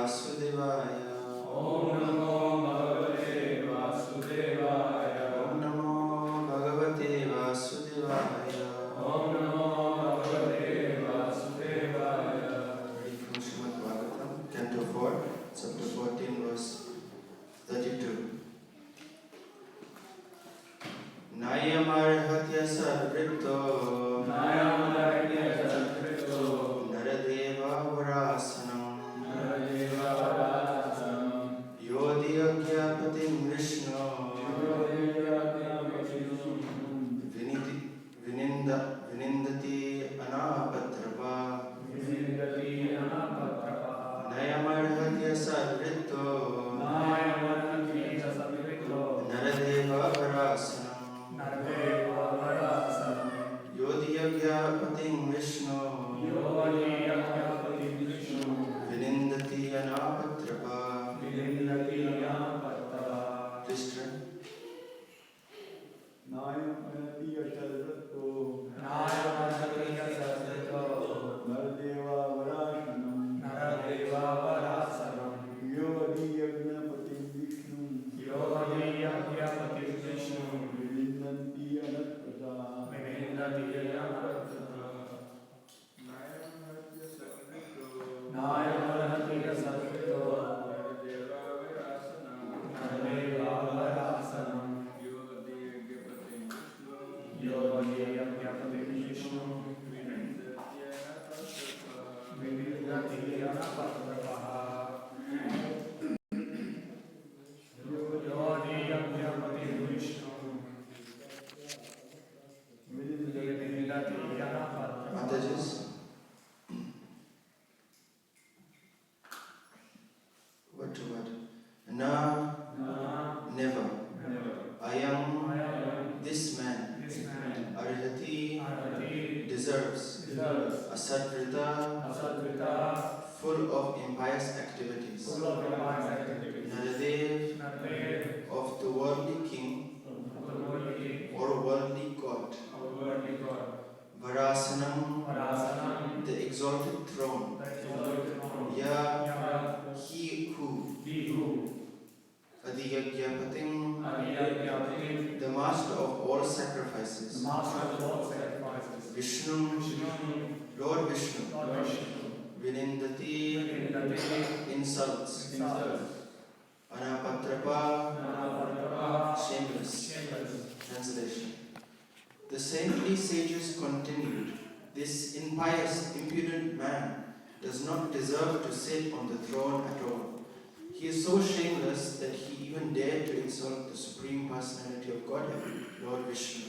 Vasudevaya. Om Namo Bhagavate Vasudevaya. Om Namo Bhagavate Vasudevaya. Om Namo Bhagavate Vasudevaya. Reading from Śrīmad Bhāgavatam, Canto 4, Chapter 14, verse 32. Nayamarhatya sarvrito Naradeva Varasanam Yodhyapatim Vishnu Vinindati Anapatrapa Nayamarhatya sarvrito Naradeva Varasanam Yodhyapatim Vishnu Vinindati Anapatrapa. Please turn. Nayamarhatya sarvrito Naradeva Varasanam Yodhyapatim Vishnu Vinindati Nayamarhatya sarvrito Naradeva Varasanam Yodhyapatim Vishnu Vinindati Anapatrapa. Mataji's. What to what? Na, never. I am this man. Arhati deserves. Asatrita, full of impious activities. Naradev, of the worldly king or worldly god. Varasanam, the exalted throne. Ya, he who. Adhyagyapatim, the master of all sacrifices. Vishnu, Lord Vishnu. Vinindati, insults. Anapatrapa, shameless. Translation. The saintly sages continued, this impious, impudent man does not deserve to sit on the throne at all. He is so shameless that he even dared to insult the Supreme Personality of Godhead, Lord Vishnu.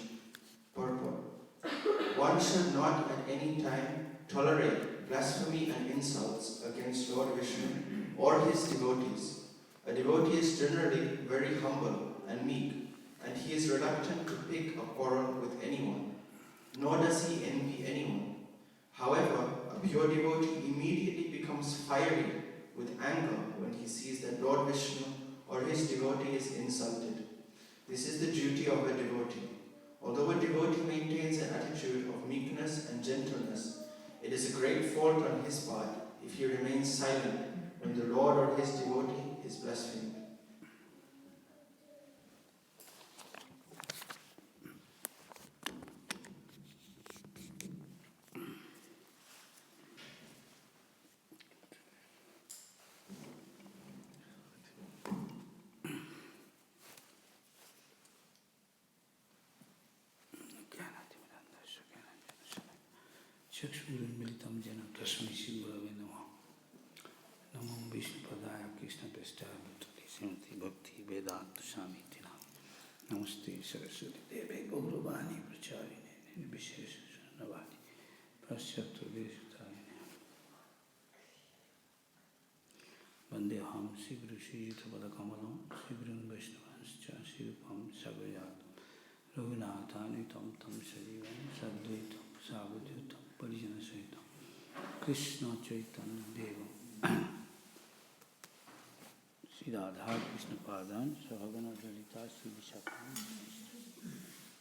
Purport. One should not at any time tolerate blasphemy and insults against Lord Vishnu or his devotees. A devotee is generally very humble and meek, and he is reluctant to pick a quarrel with anyone, nor does he envy anyone. However, a pure devotee immediately becomes fiery with anger when he sees that Lord Vishnu or his devotee is insulted. This is the duty of a devotee. Although a devotee maintains an attitude of meekness and gentleness, it is a great fault on his part if he remains silent when the Lord or his devotee is blasphemed. चक्षुरुन्मिलितं येन तस्मै श्रीगुरवे नमः. नमो विष्णुपदाय कृष्णप्रेष्ठाय भूतले श्रीमते भक्तिवेदान्त स्वामिने नमस्ते सरस्वती देवे गौरवाणी प्रचारिणे निर्विशेष शून्यवादी पाश्चात्यदेशतारिणे वन्देऽहं श्रीगुरुश्रीयुतपदकमलं श्रीगुरुं वैष्णवांश्च श्रीरूपं साग्रजातं रघुनाथान्वितं तं सजीवं सद्वैतं सावधूतं परिजनसहितं कृष्ण चैतन्य देवं श्री राधा कृष्ण पादान सहगण ललिता श्री विशाखां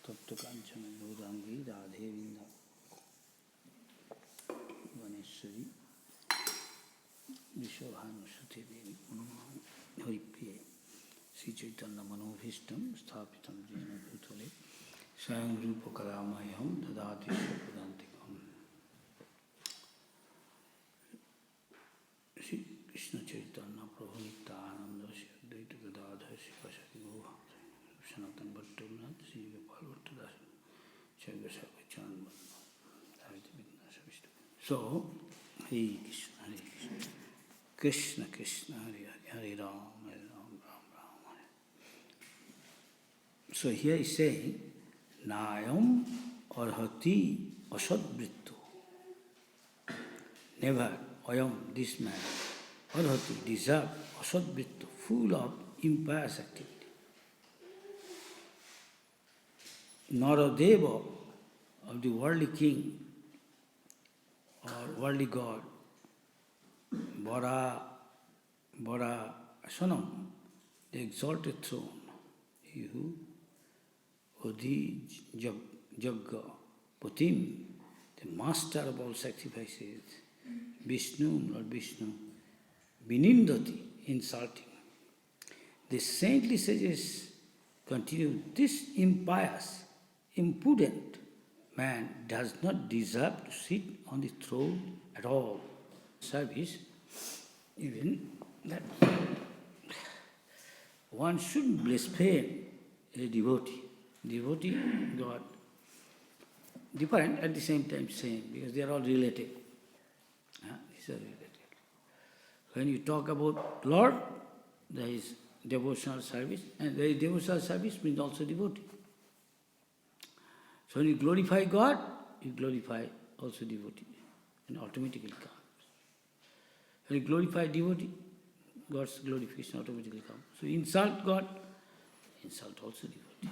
तप्त कांचन गौरांगी राधे वृंदा Vaneshwari Vishwabhanusute Devi Haripriye Sri Chaitanya Manobhishtam Sthapitam Jena Bhutale Swayam Rupa Kalamayam Dadati Swapadantikam Sri Krishna Chaitanya Prabhu Nityananda Sri Advaita Gadadhar Sri Vasaki Goha Sanatan Bhattunath Sri Gopal Bhattadasan Sri Vasaki Chan So, Hare Krishna, Hare Krishna, Krishna Krishna, Hare Hare, Hare Ram, Hare Ram, Ram Ram, Hare. So here is saying, Nayam arhati asadvrittu. Never, ayam, this man, arhati, deserve, asadvrittu, full of impious activity. Naradeva, of the worldly king, or worldly god, Vara Asanam, the exalted throne, he who, Odi Jagga, Patim, the master of all sacrifices, Vishnu, Lord Vishnu, Vinindati, insulting. The saintly sages continue, this impious, impudent man does not deserve to sit on the throne at all. Service, even that one shouldn't blaspheme a devotee. Devotee, God, different at the same time same, because they are all related. These are related. When you talk about Lord, there is devotional service, and there is devotional service means also devotee. So when you glorify God, you glorify also devotee, and automatically comes. When you glorify devotee, God's glorification automatically comes. So insult God, insult also devotee.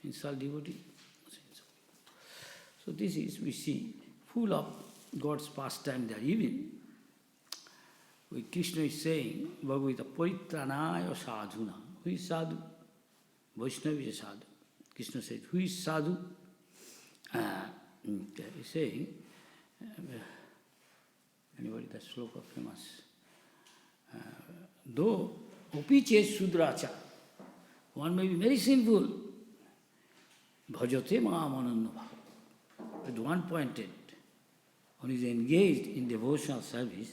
Insult devotee, also insult. So this is, we see, full of God's pastime there. Even when Krishna is saying, Bhagavata Paritranaya Sadhuna. Who is sadhu? Vaishnava is a sadhu. Krishna said, who is sadhu? He's saying, anybody, that sloka famous. Though opiche sudracha, one may be very sinful, bhajate ma'amananna bhava. At one pointed, when he is engaged in devotional service,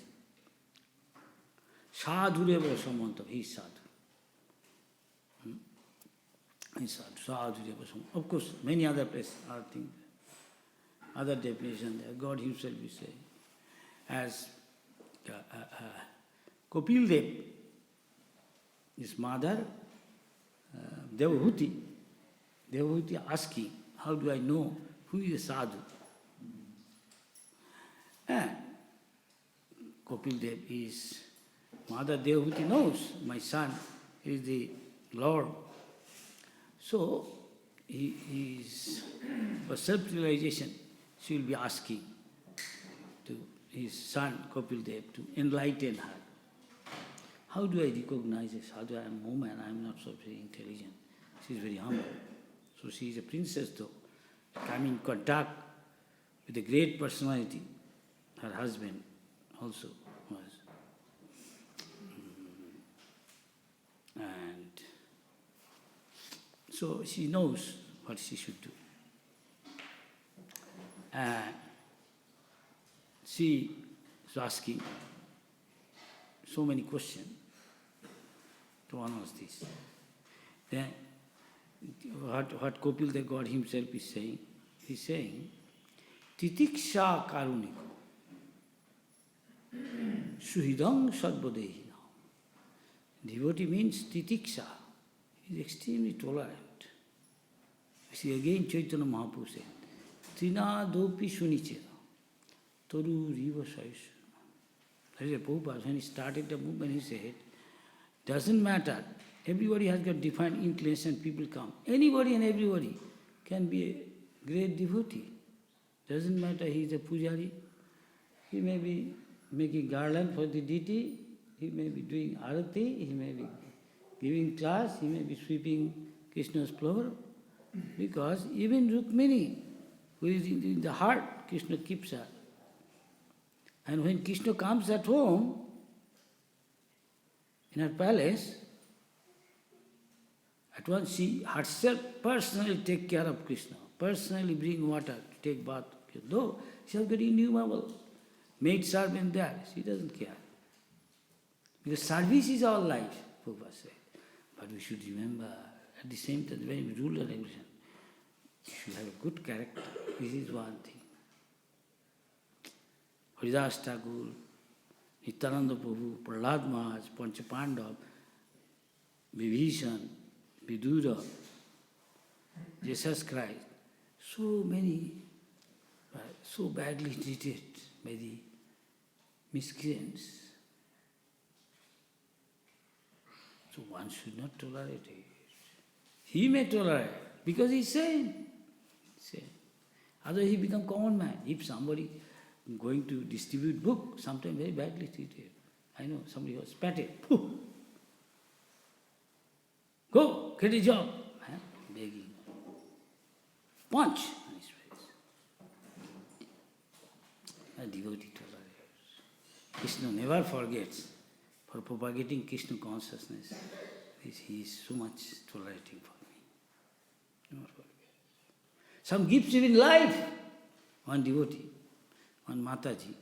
sadhureva samanta, he is sadhu. He is sadhu, sadhureva samanta. Of course, many other places are things, other definition there. God himself is saying, as Kapil Dev, his mother, Devahuti asking, how do I know who is a sadhu? And Kapil Dev, his mother Devahuti knows, my son is the Lord. So, he is, for self-realization, she will be asking to his son Kapil Dev to enlighten her. How do I recognize a sadhu? I am a woman, I am not so very intelligent. She is very humble. So she is a princess though, come in contact with a great personality. Her husband also was. And so she knows what she should do. And she is asking so many questions. To honor this. Then what Kapil the God himself is saying, he is saying, Titiksha karuniko suhidang sadvadehi. Devotee means titiksha. He is extremely tolerant. See again Chaitanya Mahaprabhu said, Trina dopi sunichera toru riva sayusha. That is a Prabhupada, when he started the movement, he said, doesn't matter, everybody has got defined inclination, people come. Anybody and everybody can be a great devotee. Doesn't matter he is a pujari, he may be making garland for the deity, he may be doing arati, he may be giving class, he may be sweeping Krishna's floor, because even Rukmini, who is in the heart, Krishna keeps her. And when Krishna comes at home, in her palace, at once she herself personally take care of Krishna, personally bring water to take bath. Though she has got innumerable maid servant there, she doesn't care. Because service is our life, Prabhupada said. But we should remember, at the same time, when we rule a revolution, you should have a good character. This is one thing. Haridas Thakur, Nityananda Prabhu, Prahlad Maharaj, Pancha Pandav, Vibhishan, Vidura, Jesus Christ, so many, so badly treated by the miscreants. So one should not tolerate it. He may tolerate because he's sane. Otherwise he become common man. If somebody going to distribute book, sometimes very badly treated. I know somebody was patted. Pooh. Go, get a job. Begging. Punch on his face. A devotee tolerates. Krishna never forgets. For propagating Krishna consciousness, he is so much tolerating for me. Never forget. Some gives even life. One devotee, one Mataji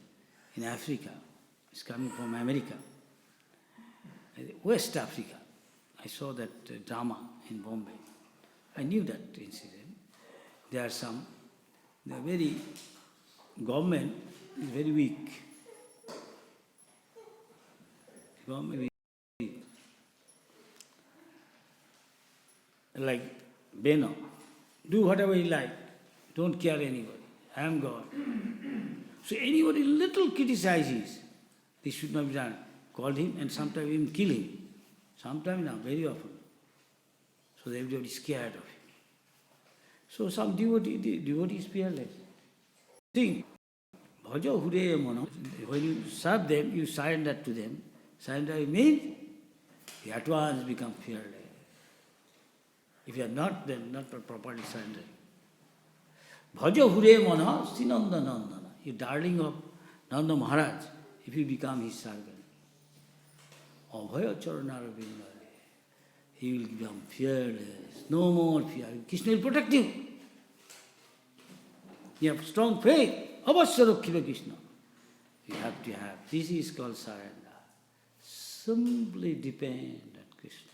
in Africa, is coming from America, West Africa. I saw that drama in Bombay. I knew that incident. There are some, government is very weak. Government is weak. Like Beno, do whatever you like, don't care anybody. I am God. So anybody little criticizes, this should not be done. Call him and sometimes even kill him. Sometimes now, very often. So everybody is scared of him. So some devotee is fearless. Think, bhaja hure mano. When you serve them, you surrender to them. Surrender means you at once become fearless. If you are not, then not properly surrendering. Bhaja hure mano sinanda nandana. You darling of Nanda Maharaj, if you become his servant. Abhaya charanaravinda. He will become fearless. No more fear. Krishna will protect you. You have strong faith. Avasya rakhiva Krishna. You have to have. This is called surrender. Simply depend on Krishna.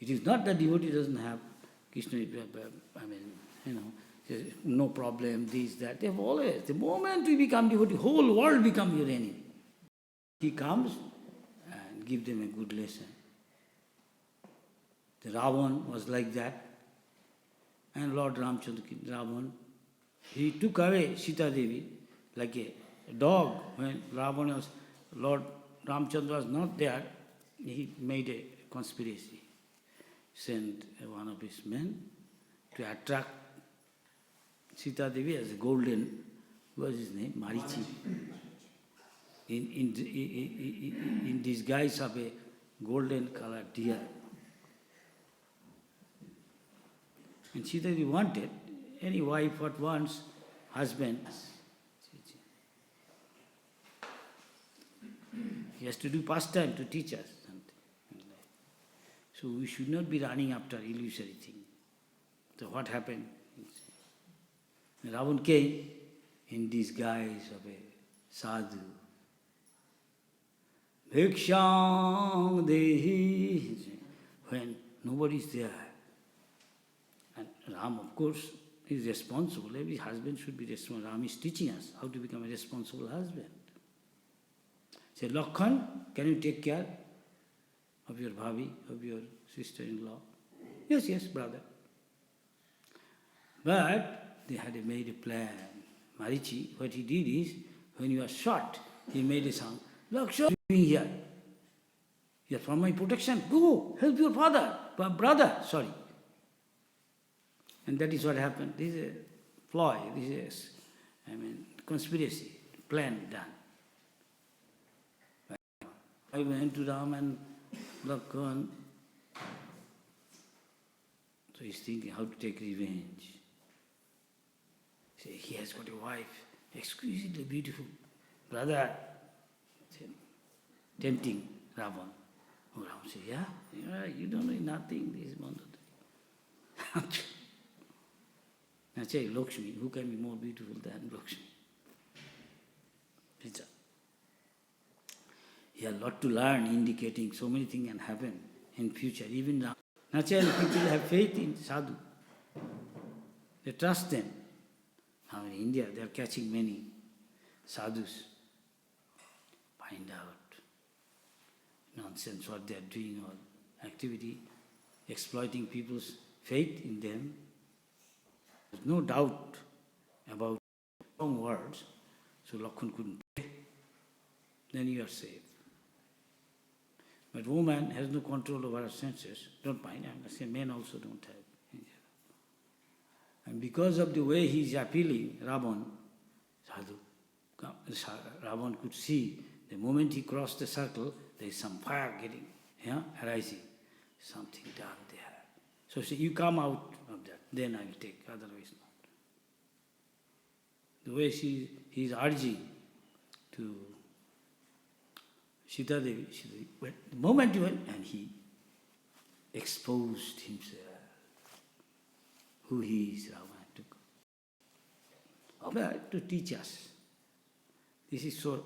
It is not that devotee doesn't have Krishna, no problem, this, that. They have always. The moment we become devotee, whole world becomes your enemy. He comes and gives them a good lesson. The Ravan was like that. And Lord Ramchandra, Ravan, he took away Sita Devi like a dog. When Lord Ramchandra was not there, he made a conspiracy. Sent one of his men to attract Sita Devi as a golden, what was his name? Marichi. In disguise of a golden colored deer. And Sita Devi wanted, any wife what wants, husband. He has to do pastime to teach us something. So we should not be running after illusory things. So what happened? Ravan came in disguise of a sadhu. Bhikshang dehi. When nobody is there. And Ram, of course, is responsible. Every husband should be responsible. Ram is teaching us how to become a responsible husband. Say, Lakhan, can you take care of your bhabi, of your sister-in-law? Yes, brother. But they had made a plan. Marichi, what he did is, when he was shot, he made a sound. Lakshan, being here. You are for my protection. Go, help your brother. And that is what happened. This is a ploy, this is, conspiracy, plan done. I went to Ram and Lakhan. So he's thinking how to take revenge. He has got a wife, exquisitely beautiful. Brother, tempting Ravan. Oh, Ram said, yeah, you don't know nothing, this is Mandodari. Naturally, Lakshmi, who can be more beautiful than Lakshmi? He has a lot to learn, indicating so many things can happen in future. Even now, naturally, people have faith in sadhu. They trust them. Now in India, they are catching many sadhus. Find out nonsense, what they are doing, or activity, exploiting people's faith in them. There's no doubt about wrong words, so Lakshman couldn't pray. Then you are safe. But woman has no control over her senses. Don't mind, I'm saying men also don't have. And because of the way he is appealing, Ravan could see the moment he crossed the circle, there is some fire arising. Something done there. So say, you come out of that, then I will take, otherwise not. The way he is urging to Sita Devi, the moment he went, and he exposed himself, who he is, Ravan, to teach us. This is so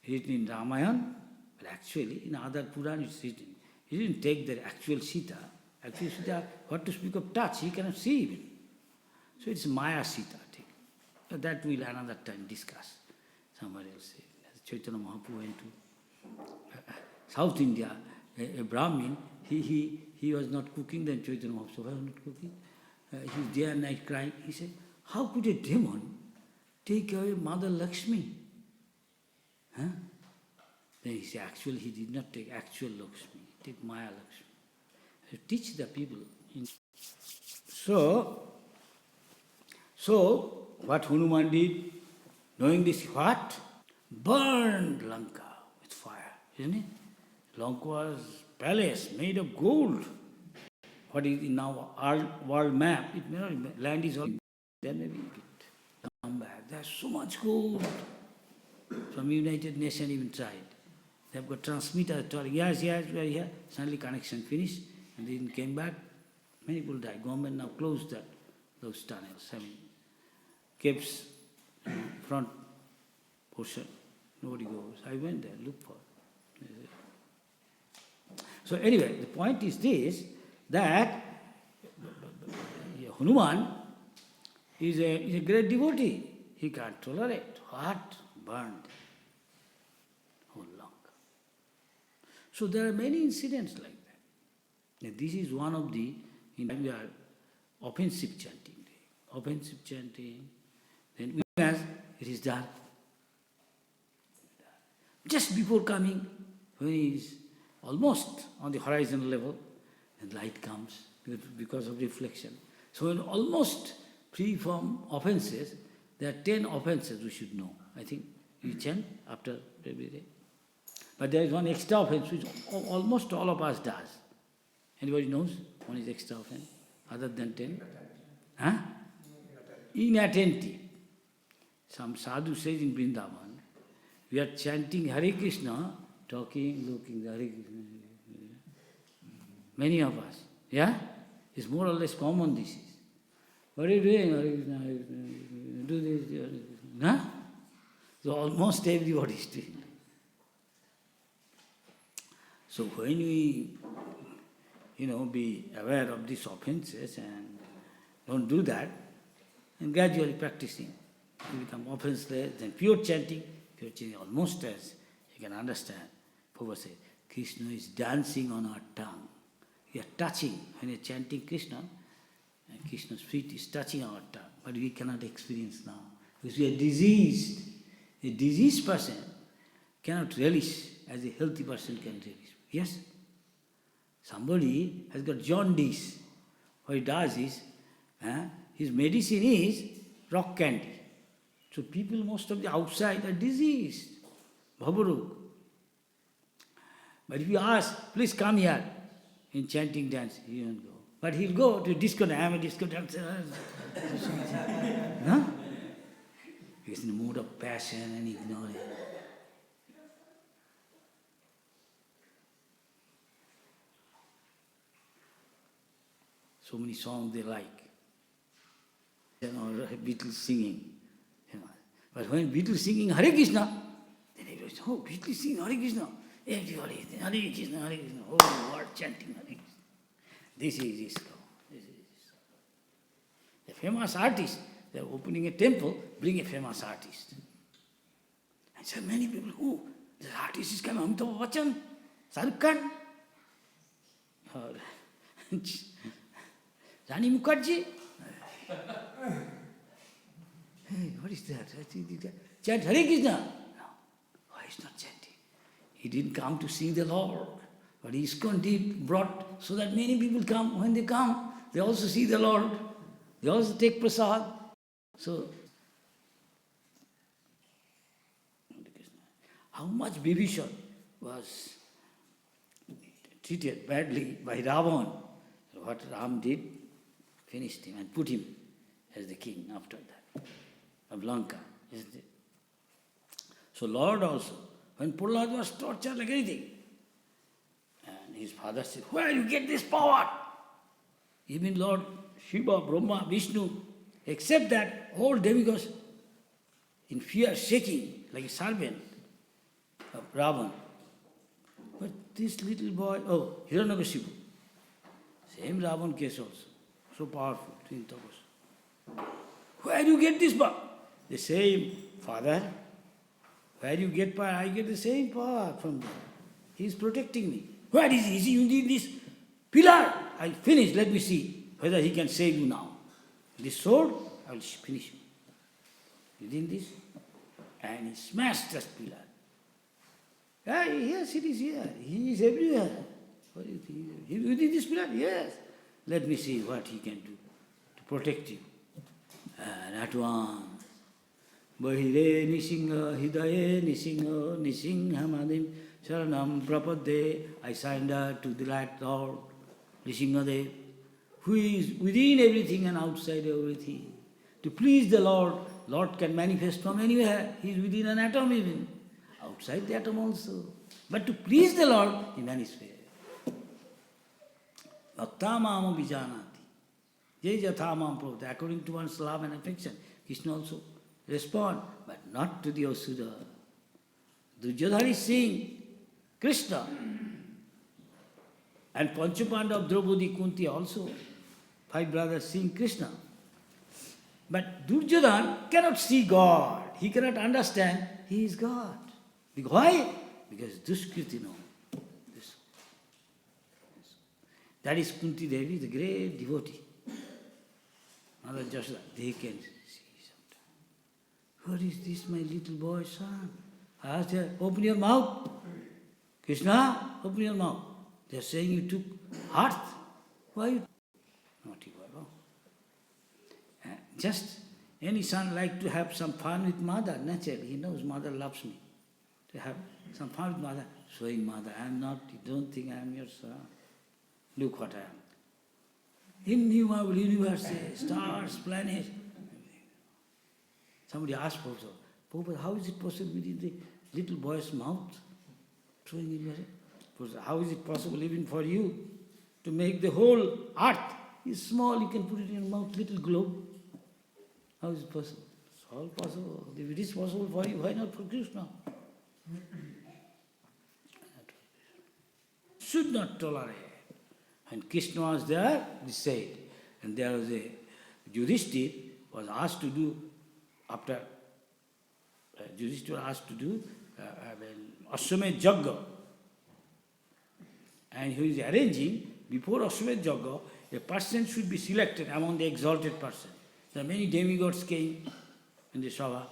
written in Ramayana, but actually in other Purana it's written. He didn't take the actual Sita. Actually Sita, what to speak of touch, he cannot see even. So it's Maya Sita. So that we'll another time discuss. Somebody else said. Chaitanya Mahaprabhu went to South India, a Brahmin, he was not cooking, then Chaitanya Mahaprabhu was not cooking. He's day and night crying. He said, how could a demon take away Mother Lakshmi? Huh? Then he said, actually he did not take actual Lakshmi, he took Maya Lakshmi. So teach the people. So what Hanuman did, knowing this, what? Burned Lanka with fire, isn't it? Lanka was palace made of gold. What is in our world map? It may not, land is all, then maybe it come back. There's so much gold. Some United Nations even tried. They've got transmitters telling, yes, we are here. Suddenly connection finished, and then came back. Many people died. Government now closed those tunnels. Caves, front portion. Nobody goes. I went there, looked for it. So anyway, the point is this, that Hanuman is a great devotee. He can't tolerate. What? Burned. Whole Lanka. So there are many incidents like that. This is one of the, we are offensive chanting. Offensive chanting. Then as it is dark. Just before coming, when he is almost on the horizon level, and light comes because of reflection. So when almost free from offenses, there are 10 offenses we should know. I think we chant after every day. But there is one extra offense which almost all of us does. Anybody knows one is extra offense other than 10? Huh? Inattentive. Some sadhu says in Vrindavan, we are chanting Hare Krishna, talking, looking, Hare Krishna. Many of us. Yeah? It's more or less common this is. What are you doing? Hare Krishna, Hare Krishna. Do this, Hare Krishna. Huh? So almost everybody is doing. So when we, be aware of these offenses and don't do that, and gradually practicing, you become offenseless, then pure chanting almost as you can understand. Prabhupada said, Krishna is dancing on our tongue. We are touching, when you are chanting Krishna, and Krishna's feet is touching our tongue, but we cannot experience now, because we are diseased. A diseased person cannot relish as a healthy person can relish. Yes? Somebody has got jaundice. What he does is, his medicine is rock candy. So people, most of the outside are diseased. Bhavarug. But if you ask, please come here in chanting dance, he won't go. But he'll go to disco, I am a disco dancer. No? He's in the mood of passion and ignorance. So many songs they like. Or Beatles singing. But when Beatles singing Hare Krishna, then everybody says, oh, Beatles singing Hare Krishna. Everybody, Hare Krishna, Hare Krishna. Oh, Lord chanting Hare Krishna. This is ISKCON. This is ISKCON. The famous artist, they are opening a temple, bring a famous artist. And so many people, oh, the artist is coming, Amitabh Bachchan, Shahrukh Khan, or Rani Mukherjee. Hey, what is that? Chant Hare Krishna. No, why is not chanting? He didn't come to see the Lord. But ISKCON did, brought, so that many people come. When they come, they also see the Lord. They also take prasad. So, how much Vibhishan was treated badly by Ravan. What Ram did, finished him and put him as the king after that, of Lanka. Isn't it? So Lord also, when Prahlad was tortured like anything, and his father said, where you get this power? Even Lord Shiva, Brahma, Vishnu, except that all demigods in fear, shaking like a servant of Ravan. But this little boy, oh, Hiranyakashipu, same Ravan case also, so powerful, doing tapas. Where do you get this power? The same father. Where you get power, I get the same power from him. He is protecting me. Where is he? Is he in this pillar? I finish, let me see whether he can save you now. This sword, I will finish him. Within this, and he smashed that pillar. Ah, yes, it is here. He is everywhere. What do you think? He within this pillar? Yes. Let me see what he can do to protect you. And at once, Bahire Nisingha Hidaye Nisingha Nisingha Sharanam Prapadde, I surrender to the right Lord, Nisinghadev, who is within everything and outside everything. To please the Lord, Lord can manifest from anywhere. He is within an atom even, outside the atom also. But to please the Lord, he manifests. Bhaktamam vijanati. Jai jathamam prabhupada. According to one's love and affection, Krishna also respond, but not to the Asura. Duryodhana is saying, Krishna. And Panchapanda, Draupadi, Kunti also, 5 brothers sing Krishna. But Duryodhana cannot see God. He cannot understand he is God. Why? Because Duskritino. That is Kunti Devi, the great devotee. Mother Jashoda, they can see sometimes. What is this, my little boy son? I asked her, open your mouth. Krishna, open your mouth. They are saying you took heart. Why you? Naughty boy. Oh. Just any son like to have some fun with mother, naturally. He knows mother loves me. To have some fun with mother, showing mother, I am not, don't think I am your son. Look what I am. Innumerable universes, stars, planets. Somebody asked Prabhupada, how is it possible within the little boy's mouth? Throwing universe? How is it possible even for you to make the whole earth is small, you can put it in your mouth, little globe? How is it possible? It's all possible. If it is possible for you, why not for Krishna? Should not tolerate. When Krishna was there, he said, and there was a Yudhishthira was asked to do, after Yudhishthira was asked to do Ashwamedh Yajna. And he was arranging, before Ashwamedh Yajna, a person should be selected among the exalted person. There are many demigods came in the Sabha.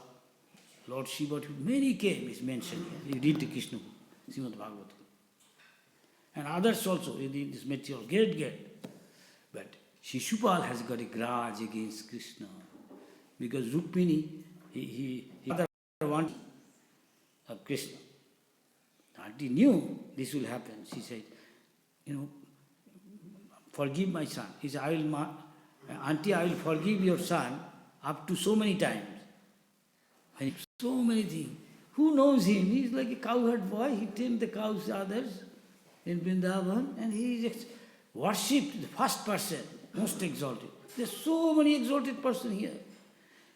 Lord Shiva, many came, is mentioned here. You read the Krishna book, Śrīmad Bhāgavatam. And others also, in this material, great. But Shishupal has got a grudge against Krishna. Because Rukmini, he wanted of Krishna. Auntie knew this will happen. She said, forgive my son. He said, Auntie, I will forgive your son up to so many times. And so many things. Who knows him? He is like a cowherd boy. He tends the cows others in Vrindavan, and he is worshipped, the first person. most exalted. There's so many exalted person here.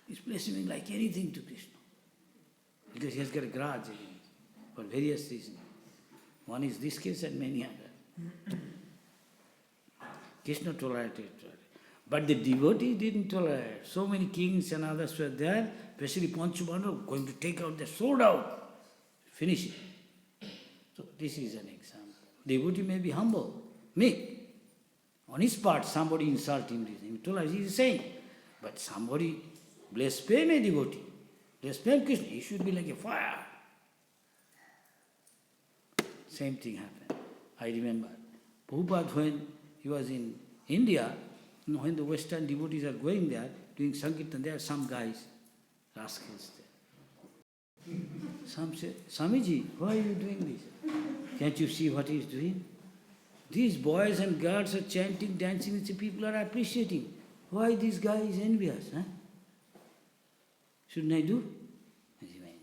He's placing him like anything to Krishna. Because he has got a grudge against him for various reasons. One is this case and many others. Krishna tolerated. But the devotee didn't tolerate. So many kings and others were there, especially Panchubandhu, going to take out their sword out, finish it. So this is an example. Devotee may be humble, meek. On his part, somebody insult him, he tolerates, he is saying. But somebody blaspheme a devotee, blaspheme Krishna, he should be like a fire. Same thing happened. I remember Prabhupada, when he was in India, when the Western devotees are going there, doing Sankirtan, there are some guys, rascals there. Some say, Swamiji, why are you doing this? Can't you see what he is doing? These boys and girls are chanting, dancing, and people are appreciating. Why this guy is envious? Huh? Shouldn't I do? And he went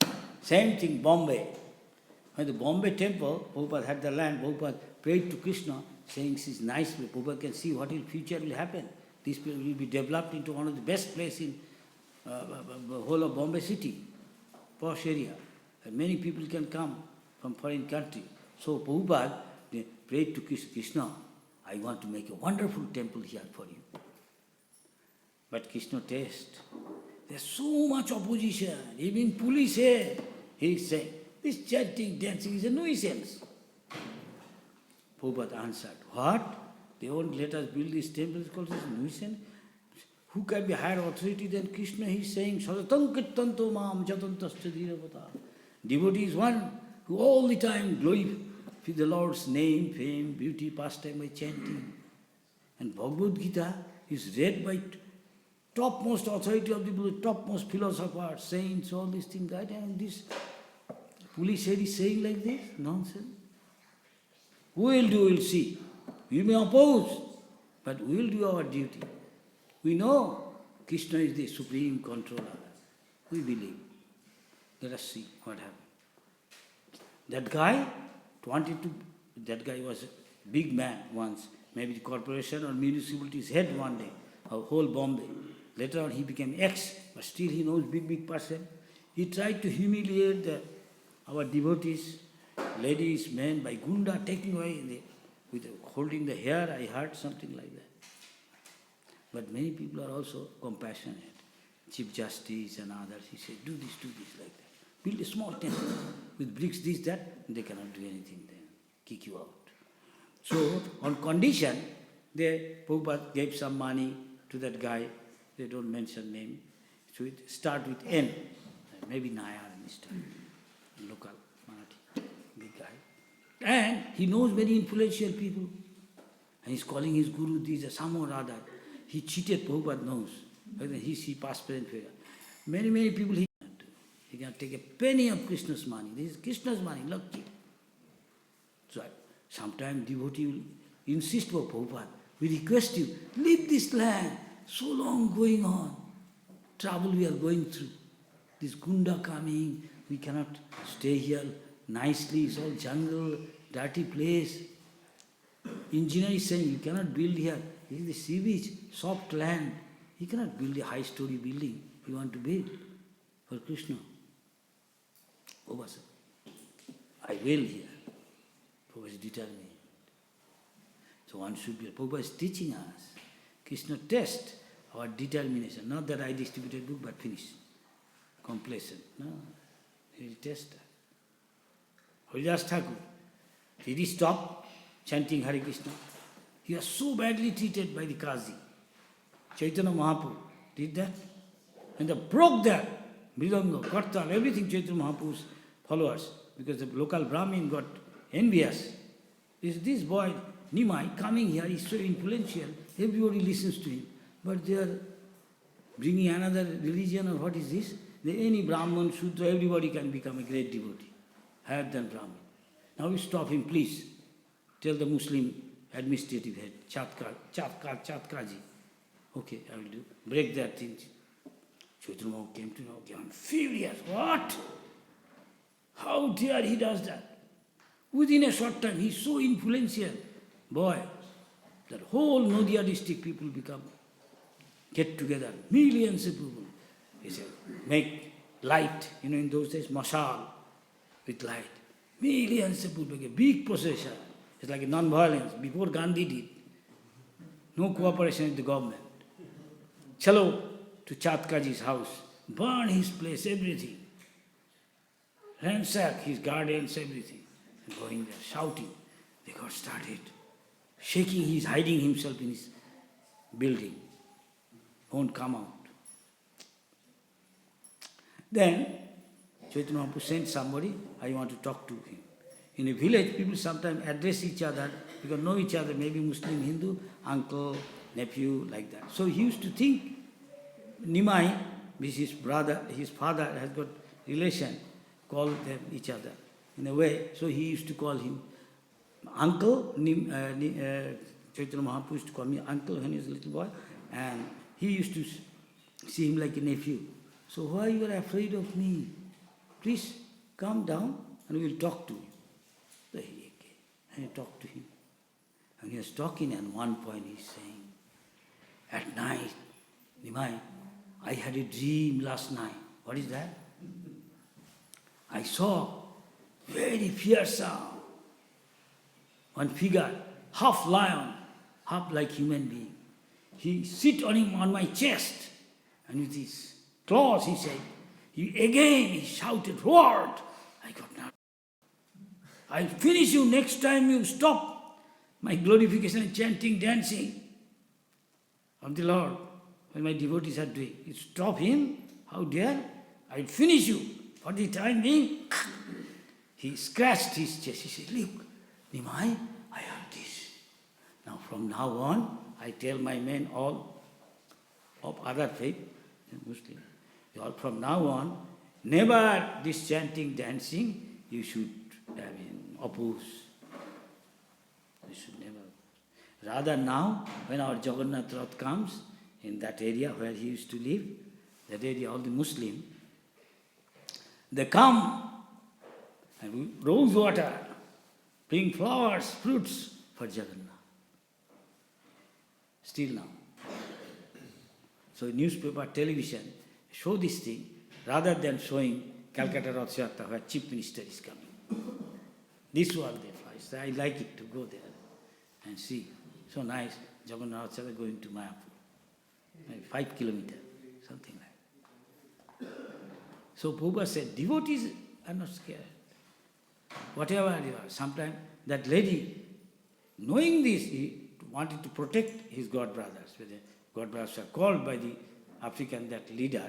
inside. Same thing, Bombay. When the Bombay temple, Prabhupada had the land, Prabhupada prayed to Krishna, saying this is nice place, Prabhupada can see what in future will happen. This place will be developed into one of the best places in the whole of Bombay city, posh area. And many people can come from foreign country. So Prabhupada prayed to Krishna, I want to make a wonderful temple here for you. But Krishna test. There's so much opposition. Even police here, he is saying, this chanting, dancing is a nuisance. Prabhupada answered, what? They won't let us build this temple, it's called a nuisance? Who can be higher authority than Krishna? He is saying, Sadatam Kirtanto Mam Jatantascha Dhiravata. Devotee is one who all the time glorifies the Lord's name, fame, beauty, pastime by chanting. And Bhagavad Gita is read by topmost authority of the Buddha, topmost philosophers, saints, all these things, right? And this police head is saying like this? Nonsense. We will do, we'll see. We may oppose, but we will do our duty. We know Krishna is the supreme controller. We believe. Let us see what happened. That guy was a big man once, maybe the corporation or municipality's head one day, of whole Bombay. Later on he became ex, but still he knows big person. He tried to humiliate our devotees, ladies, men, by gunda, taking away, holding the hair, I heard something like that. But many people are also compassionate. Chief Justice and others, he said, do this like that. Build a small temple with bricks, this, that, they cannot do anything then, kick you out. So, on condition, Prabhupada gave some money to that guy, they don't mention name, so it start with N, maybe Nayar this time, local Marathi, big guy. And he knows very influential people, and he's calling his guru, these are some or other. He cheated, Prabhupada knows. He passed present prayer. Many people he can't do. He can't take a penny of Krishna's money. This is Krishna's money, lucky. So sometimes devotee will insist for Prabhupada. We request you, leave this land. So long going on. Trouble we are going through. This gunda coming, we cannot stay here nicely. It's all jungle, dirty place. Engineer is saying, you cannot build here. This is the sea beach, soft land. You cannot build a high-story building you want to build for Krishna. Prabhupada said, I will here. Prabhupada is determined. So one should be, Prabhupada is teaching us. Krishna test our determination. Not that I distributed book, but finish. Complacent. No. He will test that. Haridas Thakur, did he stop chanting Hare Krishna? He was so badly treated by the Qazi. Chaitanya Mahaprabhu did that. And they broke that. Mridanga, Kartal, everything Chaitanya Mahaprabhu's followers. Because the local Brahmin got envious. This boy, Nimai, coming here, is so influential. Everybody listens to him. But they are bringing another religion, or what is this? Any Brahman, Shudra, everybody can become a great devotee. Higher than Brahman. Now we stop him, please. Tell the Muslim administrative head, Chatkaji. Okay, I will do. Break that thing. Chaitanya Mahaprabhu came to know, I'm furious. What? How dare he does that? Within a short time, he's so influential. Boy, that whole Nadia district people get together, millions of people. He said, make light, in those days, mashal, with light. Millions of people, a big procession. It's like a non-violence, before Gandhi did. No cooperation with the government. Chalo to Chatkaji's house, burn his place, everything. Ransack his gardens, everything. Going there, shouting. They got started. Shaking, he's hiding himself in his building. Won't come out. Then, Chaitanya Mahaprabhu sent somebody, I want to talk to him. In a village, people sometimes address each other, because know each other, maybe Muslim, Hindu, uncle, nephew, like that. So he used to think, Nimai, which his brother, his father has got relation, call them each other in a way. So he used to call him uncle. Chaitanya Mahaprabhu used to call me uncle when he was a little boy, and he used to see him like a nephew. So why you are afraid of me? Please come down and we will talk to you. So he came and he talked to him. And he was talking, and one point he's saying, at night, Nimai, I had a dream last night. What is that? I saw very fearsome one figure, half lion, half like human being. He sit on my chest, and with his claws, he said, he shouted, roared. I got now. I'll finish you next time you stop my glorification and chanting, dancing of the Lord. When my devotees are doing, you stop him, how dare? I'll finish you. For the time being, he scratched his chest. He said, look, Nimai, I heard this. Now from now on, I tell my men all of other faith, Muslim, from now on, never this chanting, dancing, you should oppose. You should never. Rather now, when our Jagannath Rath comes, in that area where he used to live, that area, all the Muslim, they come and rose water, bring flowers, fruits for Jagannath. Still now. So newspaper, television, show this thing rather than showing Calcutta Rath Yatra where Chief Minister is coming. This world they fly. So I like it to go there and see. So nice, Jagannath Rath Yatra going to Mayapur. 5 kilometers, something like that. So Prabhupada said, devotees are not scared. Whatever you are. Sometimes that lady, knowing this, he wanted to protect his god brothers. When the god brothers are called by the African, that leader,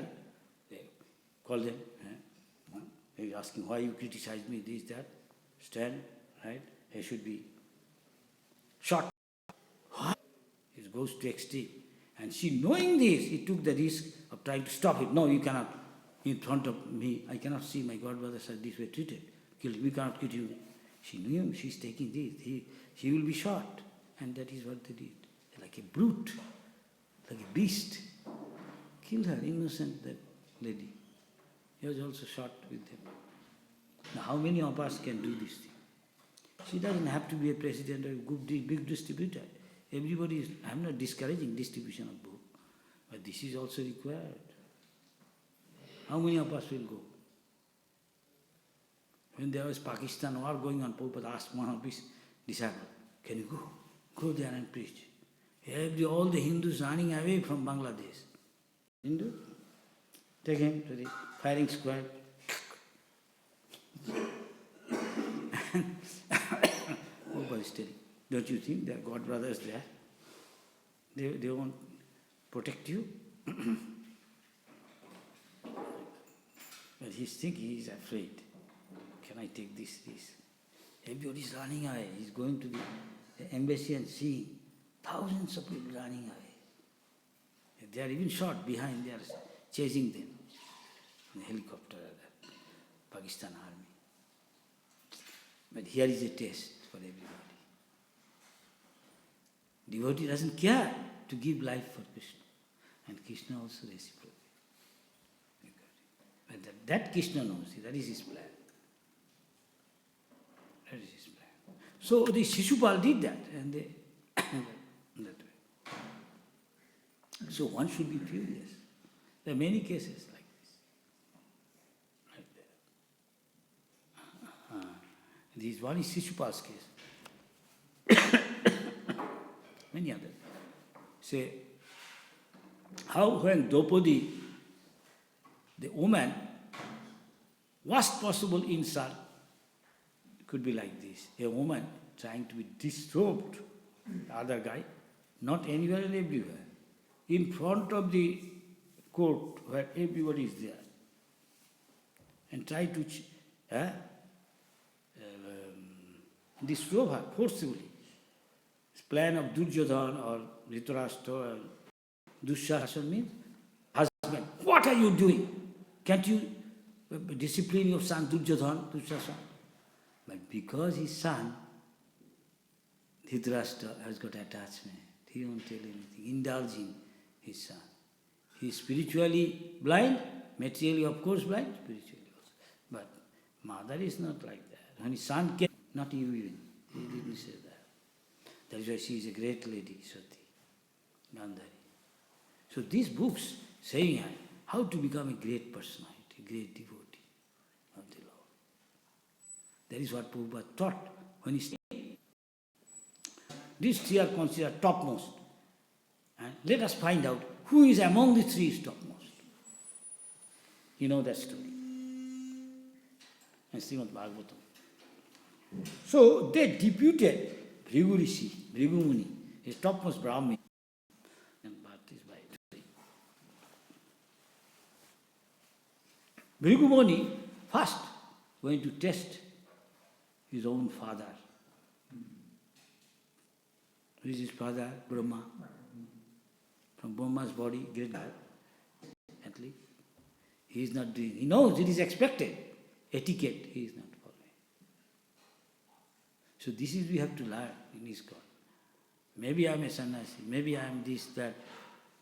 they call them. He asking, why you criticize me, this, that. Stand, right? He should be shot. It goes to extreme. And she, knowing this, he took the risk of trying to stop him. No, you cannot. In front of me, I cannot see my god brothers are this way treated. We cannot kill you. She knew him, she's taking this. He will be shot. And that is what they did. Like a brute, like a beast. Killed her, innocent, that lady. He was also shot with them. Now, how many of us can do this thing? She doesn't have to be a president or a big distributor. Everybody is, I'm not discouraging distribution of book, but this is also required. How many of us will go? When there was Pakistan war going on, Prabhupada asked one of his disciples, can you go? Go there and preach. All the Hindus running away from Bangladesh. Hindu? Take him to the firing squad. Prabhupada is telling, don't you think there are god brothers there? They won't protect you? But he's thinking, he's afraid. Can I take this? Everybody's running away. He's going to the embassy and seeing thousands of people running away. They are even shot behind, they are chasing them in a helicopter, the Pakistan army. But here is a test for everybody. Devotee doesn't care to give life for Krishna. And Krishna also reciprocates. But that Krishna knows, that is his plan. That is his plan. So the Shishupal did that, and they that way. So one should be furious. There are many cases like this. Right there. This one is Shishupal's case. Many others. Say, how when Draupadi, the woman, worst possible insult could be like this. A woman trying to be disrobed, the other guy, not anywhere and everywhere, in front of the court where everybody is there, and try to disrobe her forcibly. This plan of Duryodhana or Dhritarashtra or Dushasana means, husband, what are you doing? Can't you discipline your son Duryodhana, Dushasana? But because his son, Dhritarashtra, has got attachment, he won't tell anything, indulging his son. He is spiritually blind, materially of course blind, spiritually also. But mother is not like that. When his son came, not you even, he didn't say that. That is why she is a great lady, Sati, Gandhari. So these books saying how to become a great personality, a great devotee of the Lord. That is what Prabhupada taught when he said, these three are considered topmost. And let us find out who is among the three is topmost. You know that story. In Śrīmad Bhāgavatam. So they deputed Bhrigu Rishi, Bhrigu Muni, his topmost Brahmin. And birth is by today. Bhrigu Muni first going to test his own father. Who is his father? Brahma. From Brahma's body, great God, at least. He is not doing, he knows it is expected. Etiquette, he is not following. So this is we have to learn in ISKCON. Maybe I am a sannyasi, maybe I am this, that,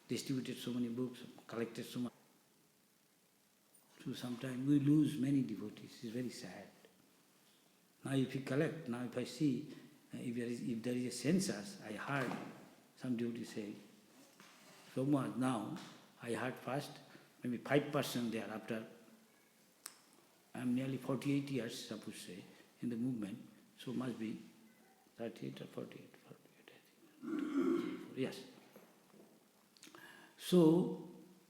distributed so many books, collected so much. So sometimes we lose many devotees. It's very sad. Now if you collect, now if I see, if there is a census, I heard some devotee say, so much now, I heard first, maybe 5% there after, I am nearly 48 years, suppose say, in the movement, so must be 38 or 48, I think. Yes. So,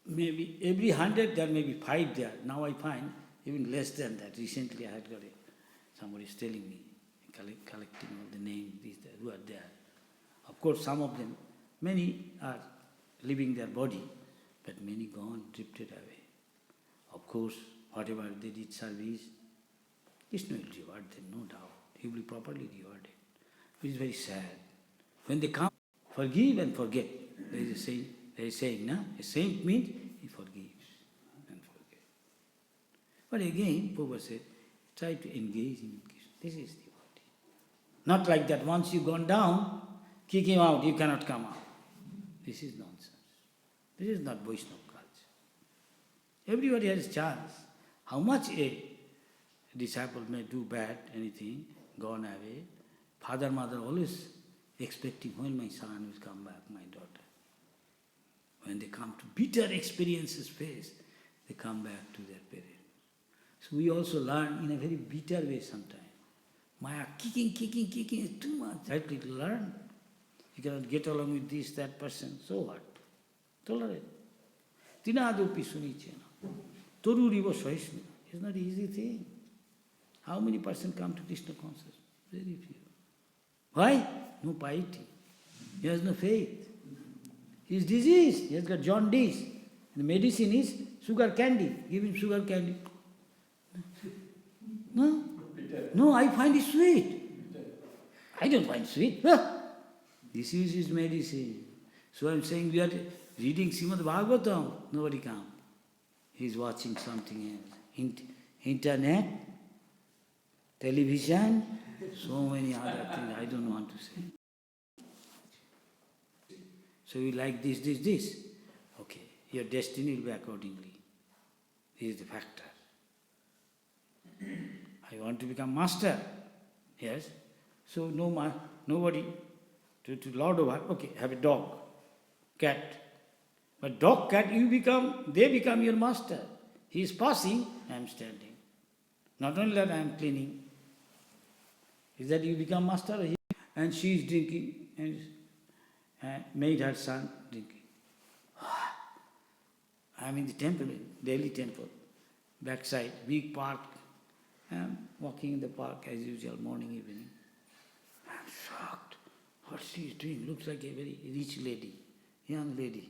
maybe every 100 there may be 5 there. Now I find even less than that. Recently I had got somebody is telling me, collecting all the names, these, that, who are there. Of course, some of them, many are leaving their body, but many gone, drifted away. Of course, whatever they did service, Krishna will reward them, no doubt. He will be properly rewarded. It is very sad. When they come, forgive and forget. There is a saying, no? A saint means he forgives and forgets. But again, Prabhupada said, try to engage in Krishna. This is devotee. Not like that, once you've gone down, kick him out, you cannot come out. This is nonsense. This is not Vaishnava culture. Everybody has a chance. How much a disciple may do bad, anything, gone away, father, mother always expecting when my son will come back, my daughter. When they come to bitter experiences face, they come back to their parents. So we also learn in a very bitter way sometimes. Maya kicking is too much. That little learn. You cannot get along with this, that person, so what? Tolerate. Tinadopi sunichena. Toruriva sahisnu. It's not an easy thing. How many persons come to Krishna consciousness? Very few. Why? No piety. He has no faith. He is diseased. He has got jaundice. The medicine is sugar candy. Give him sugar candy. No? No, I find it sweet. I don't find sweet. This is his medicine. So I'm saying we are reading Śrīmad Bhāgavatam. Nobody comes. He's watching something else. Internet, television, so many other things I don't want to say. So you like this. Okay, your destiny will be accordingly. This is the factor. I want to become master. Yes. So nobody to lord over. Okay, have a dog, cat. But dog, cat, they become your master. He is passing, I am standing. Not only that, I am cleaning. Is that you become master? And she is drinking and made her son drinking. I am in the temple, Delhi temple, backside, big park. I am walking in the park as usual, morning, evening. I am shocked. What she is doing looks like a very rich lady, young lady.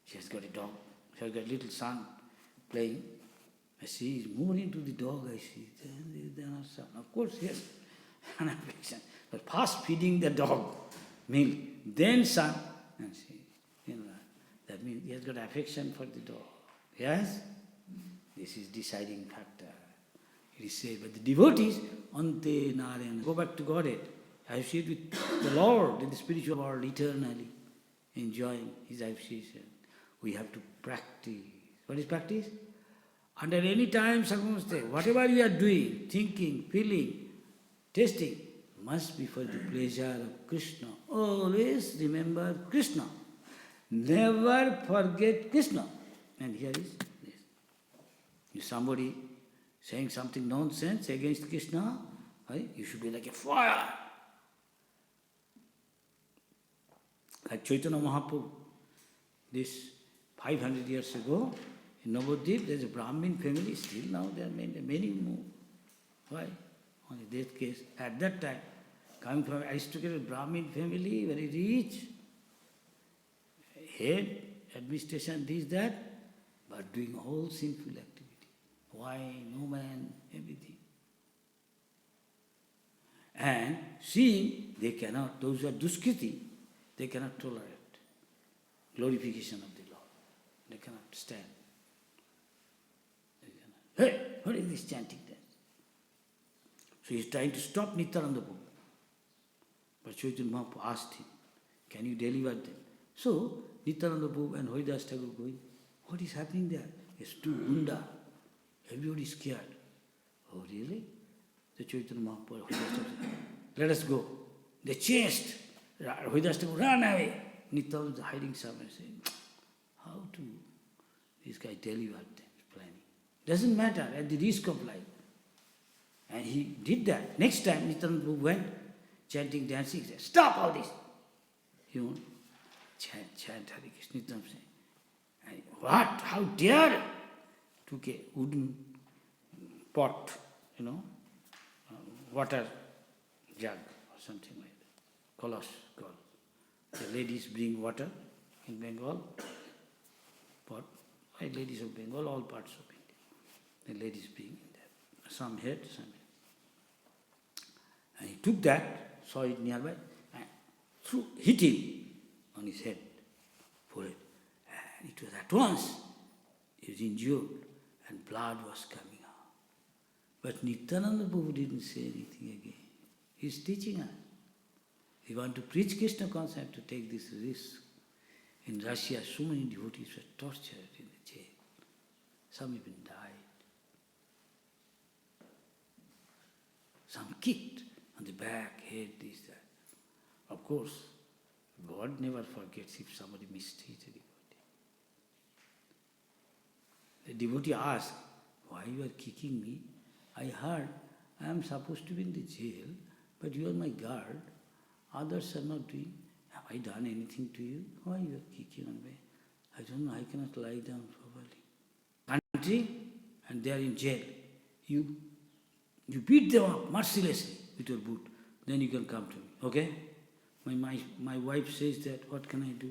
She has got a dog. She has got a little son playing. I see is more into the dog, I see. Then her son. Of course, yes, an affection. But first feeding the dog milk, then son. And she, that means he has got affection for the dog. Yes? This is deciding factor. It is said, but the devotees, Ante Narayana, go back to Godhead. Associate with the Lord in the spiritual world eternally, enjoying His association. We have to practice. What is practice? Under any time, circumstance, whatever you are doing, thinking, feeling, tasting, must be for the pleasure of Krishna. Always remember Krishna. Never forget Krishna. And here is this. If somebody saying something nonsense against Krishna, right, you should be like a fire. Like Chaitanya Mahaprabhu, this 500 years ago, in Navadvip, there is a Brahmin family, still now there are many more. Why? Only that case. At that time, coming from aristocratic Brahmin family, very rich, head, administration, this, that, but doing all sinful activity. Wine, woman, everything. And seeing they cannot, those who are duskriti, they cannot tolerate glorification of the Lord. They cannot stand. They cannot. Hey, what is this chanting then? So he is trying to stop Nityananda Prabhu. But Chaitanya Mahaprabhu asked him, can you deliver them? So Nityananda Prabhu and Haridas Thakur going, what is happening there? It's too gunda. Everybody is scared. Oh really? The Chaitanya Mahaprabhu, Haridas Thakur said, let us go. They chased. Haridas Thakur ran away. Nityananda was hiding somewhere saying, how to this guy deliver them, planning. Doesn't matter, at the risk of life. And he did that. Next time Nityananda Prabhu went, chanting, dancing, he said, stop all this. You won't chant Hare Krishna. Nityananda saying, and what? How dare? Took a wooden pot, water jug or something like that. Kalash called. The ladies bring water in Bengal, pot. Like ladies of Bengal, all parts of India. The ladies bring in there. Some head, some head. And he took that, saw it nearby, and hit him on his head, forehead. And it was at once, he was injured, and blood was coming out. But Nityananda Prabhu didn't say anything again. He's teaching us. He wants to preach Krishna concept to take this risk. In Russia, so many devotees were tortured in the jail. Some even died. Some kicked on the back, head, this, that. Of course, God never forgets if somebody mistreats a devotee. The devotee asked, why you are kicking me? I heard I am supposed to be in the jail, but you are my guard. Others are not doing. Have I done anything to you? Why you are kicking on me? I don't know, I cannot lie down properly. Country, and they are in jail. You beat them up mercilessly with your boot. Then you can come to me. Okay? My wife says that, what can I do?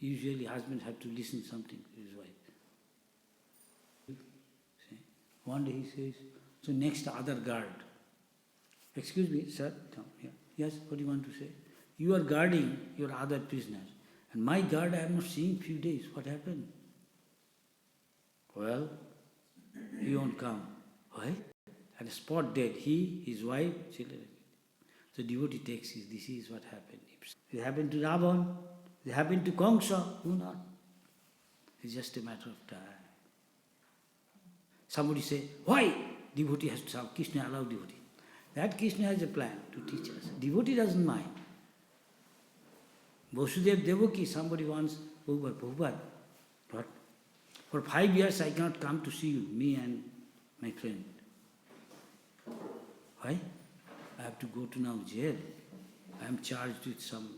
Usually husband have to listen something to his wife. See? One day he says, so next other guard. Excuse me, sir. No, yeah. Yes, what do you want to say? You are guarding your other prisoners. And my guard I am not seeing few days. What happened? Well, he won't come. Why? And spot dead. He, his wife, children. So devotee takes this is what happened. It happened to Ravan, it happened to Kamsa, who not? It's just a matter of time. Somebody say, why devotee has to serve? Krishna allow devotee. That Krishna has a plan to teach us. Devotee doesn't mind. Vasudeva Devaki, somebody wants, Prabhupada, what? For 5 years I cannot come to see you, me and my friend. Why? I have to go to now jail. I am charged with some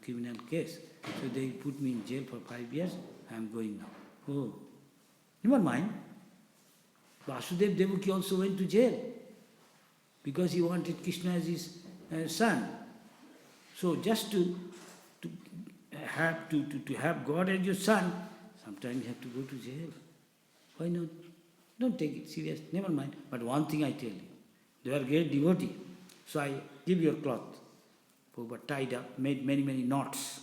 criminal case. So they put me in jail for 5 years, I am going now. Oh, never mind. Vasudeva Devaki also went to jail because he wanted Krishna as his son. So just to have God as your son, sometimes you have to go to jail. Why not? Don't take it serious, never mind. But one thing I tell you, they are great devotee. So I give your cloth. Prabhupada tied up, made many, many knots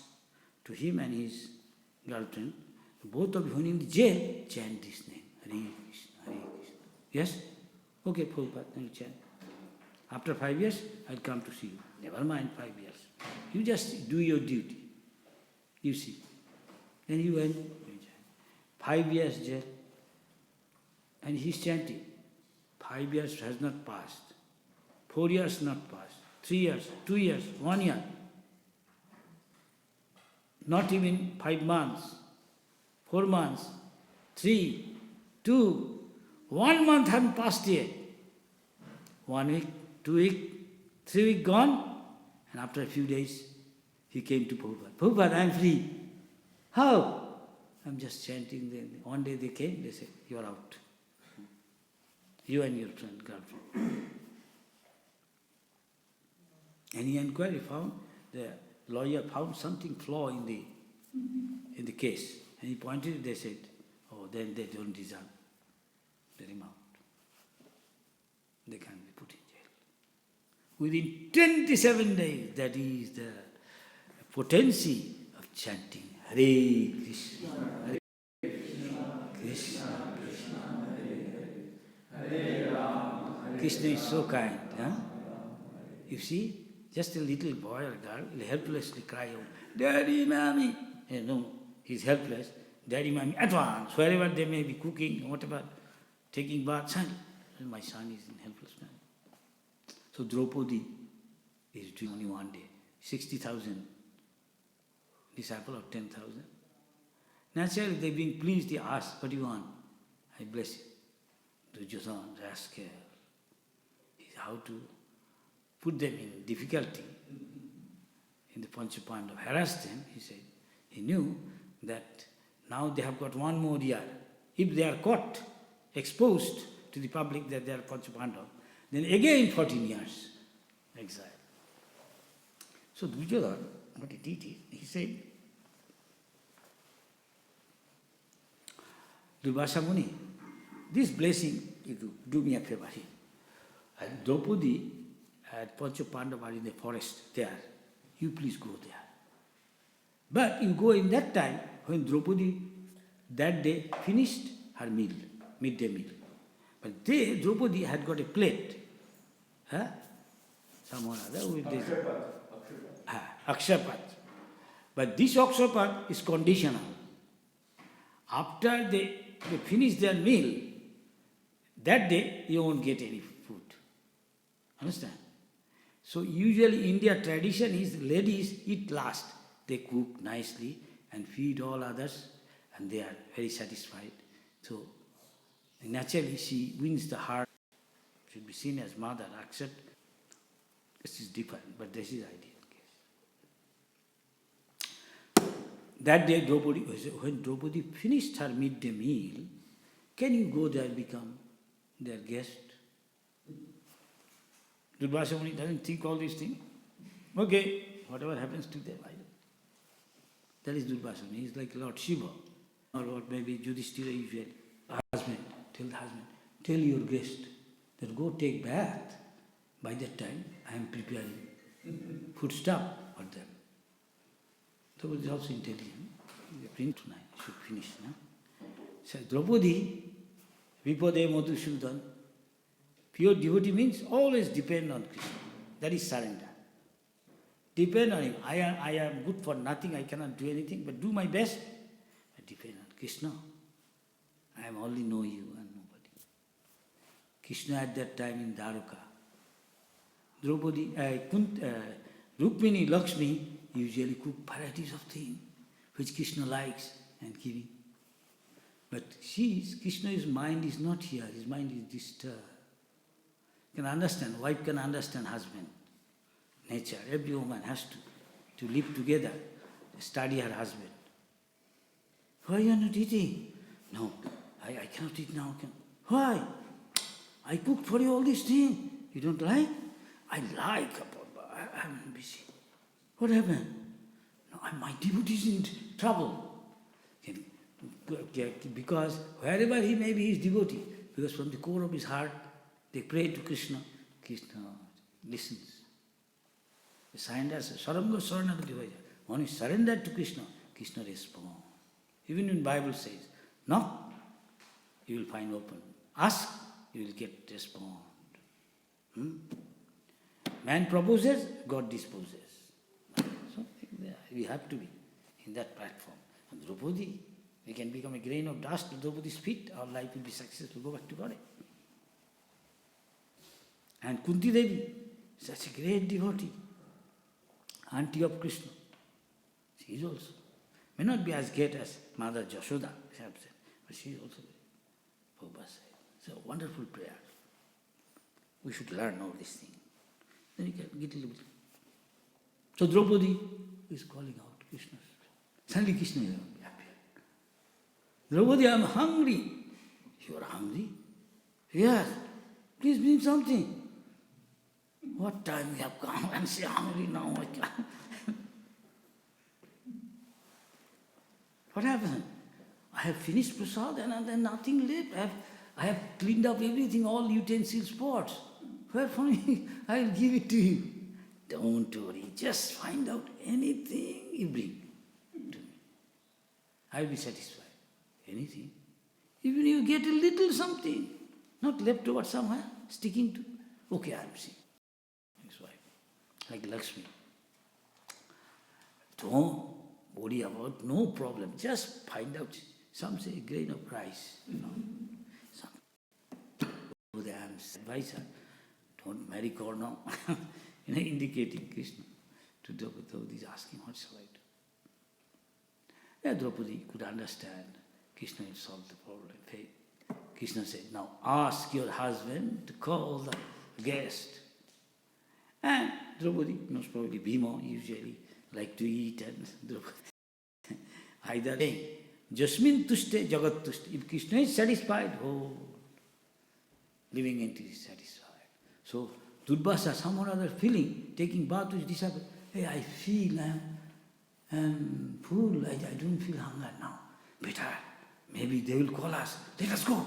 to him and his girlfriend. Both of you, when in the jail, chant this name. Hare Krishna, Hare Krishna. Yes? Okay, Prabhupada, then you chant. After 5 years, I'll come to see you. Never mind 5 years. You just do your duty. You see. Then he went, 5 years jail. And he's chanting. 5 years has not passed. 4 years not passed. 3 years, 2 years, 1 year. Not even 5 months, 4 months, 3, 2, 1 month haven't passed yet. 1 week, 2 weeks, 3 weeks gone, and after a few days, he came to Prabhupada. Prabhupada, I am free. How? I'm just chanting. One day they came, they said, you are out. You and your friend, girlfriend. And he inquired, found, the lawyer found something flaw in the case. And he pointed it, they said, oh, then they don't deserve. Let him out. They can be put in jail. Within 27 days, that is the potency of chanting Hare Krishna, Hare Krishna, Krishna, Hare Rama. Krishna is so kind. Huh? You see, just a little boy or girl will helplessly cry out, Daddy, Mommy. No, he's helpless. Daddy, Mommy, at once, wherever they may be cooking, whatever, taking bath, son. My son is in helpless man. So Draupadi is doing only one day. 60,000 disciple of 10,000. Naturally, they being pleased, they ask, what do you want? I bless you. Duryodhana, rascal. How to put them in difficulty. In the Panchapandava, harass them, he said. He knew that now they have got 1 more year. If they are caught, exposed to the public that they are Panchapandava, then again 14 years exile. So Duryodhana, what he did is, he said, Durvasa Muni, this blessing, you do me a favor here. And Draupadi and Panchapandava are in the forest there. You please go there. But you go in that time when Draupadi that day finished her meal, midday meal. But Draupadi had got a plate. Huh? Someone other with this. Akshapat. But this Akshapat is conditional. After they finish their meal, that day you won't get any food. Understand? So usually India tradition is ladies eat last. They cook nicely and feed all others and they are very satisfied. So naturally she wins the heart. Should be seen as mother, accept. This is different, but this is ideal case. That day Draupadi, when Draupadi finished her midday meal, can you go there and become their guest? Durvasa Muni doesn't think all these things. Okay, whatever happens to them, I don't. That is Durvasa Muni. He's like Lord Shiva, or what maybe Yudhishthira usually. Husband, tell the husband, tell your guest that go take bath. By that time, I am preparing food stuff for them. So it is also intelligent. The print tonight should finish. No? So Draupadi, Vipade Madhusudan, pure devotee means always depend on Krishna. That is surrender. Depend on him. I am good for nothing, I cannot do anything, but do my best. I depend on Krishna. I only know you and nobody. Krishna at that time in Dwaraka, Draupadi, Rukmini, Lakshmi usually cook varieties of things which Krishna likes and giving. But Krishna's mind is not here, his mind is disturbed. You can understand, wife can understand husband, nature. Every woman has to live together, study her husband. Why you are not eating? No, I cannot eat now. Why? I cooked for you all these things. You don't like? I like, I'm busy. What happened? No, my devotee is in trouble. Because wherever he may be, he is devotee. Because from the core of his heart, they pray to Krishna. Krishna listens. He surrenders. Saranga Saranagati Vaja. When he surrendered to Krishna, Krishna responds. Even when Bible says, knock, you will find open. Ask, you will get respond. Man proposes, God disposes. So we have to be in that platform. And Draupadi, we can become a grain of dust at Draupadi's feet, our life will be successful, go back to God. And Kunti Devi, such a great devotee, auntie of Krishna. She is also, may not be as great as Mother Jashoda, but she is also Prabhupada said. It's a wonderful prayer. We should learn all these things. Then you can get a little bit. So Draupadi is calling out Krishna. Suddenly Krishna appeared. Draupadi, I am hungry. You are hungry? Yes. Please bring something. What time we have come and say hungry now? I can't. What happened? I have finished prasad and then nothing left. I have cleaned up everything, all utensils, pots. Where for me? I will give it to you. Don't worry, just find out anything you bring to me. I will be satisfied. Anything. Even you get a little something, not left over somewhere, sticking to. Okay, I am seeing. His wife, like Lakshmi. Don't worry about, no problem. Just find out. Some say a grain of rice, Some I am advise her, don't marry Karna, indicating Krishna to Draupadi is asking, what shall I do? Yeah, Draupadi could understand. Krishna will solve the problem. Krishna said, now ask your husband to call the guest. And Draupadi, most probably Bhima, usually like to eat, and Draupadi either saying, Jasmin tushte jagat tushte. If Krishna is satisfied, living entity is satisfied. So Durvasa, some or other feeling, taking bath to his disciple, hey, I feel I'm full, I don't feel hunger now. Better, maybe they will call us, let us go.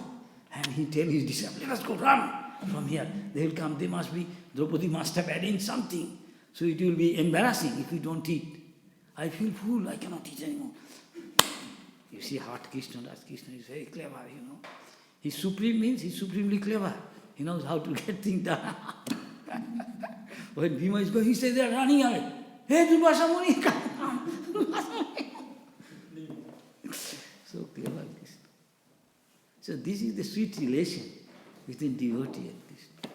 And he tell his disciple, let us go, run from here. They will come, they must be, Draupadi must have added something. So it will be embarrassing if we don't eat. I feel full, I cannot eat anymore. You see what Krishna does. Krishna is very clever, He's supreme means he's supremely clever. He knows how to get things done. When Bhima is going, he says they are running away. Hey, Durvasa Muni, come. So clever Krishna. So this is the sweet relation between devotee and Krishna.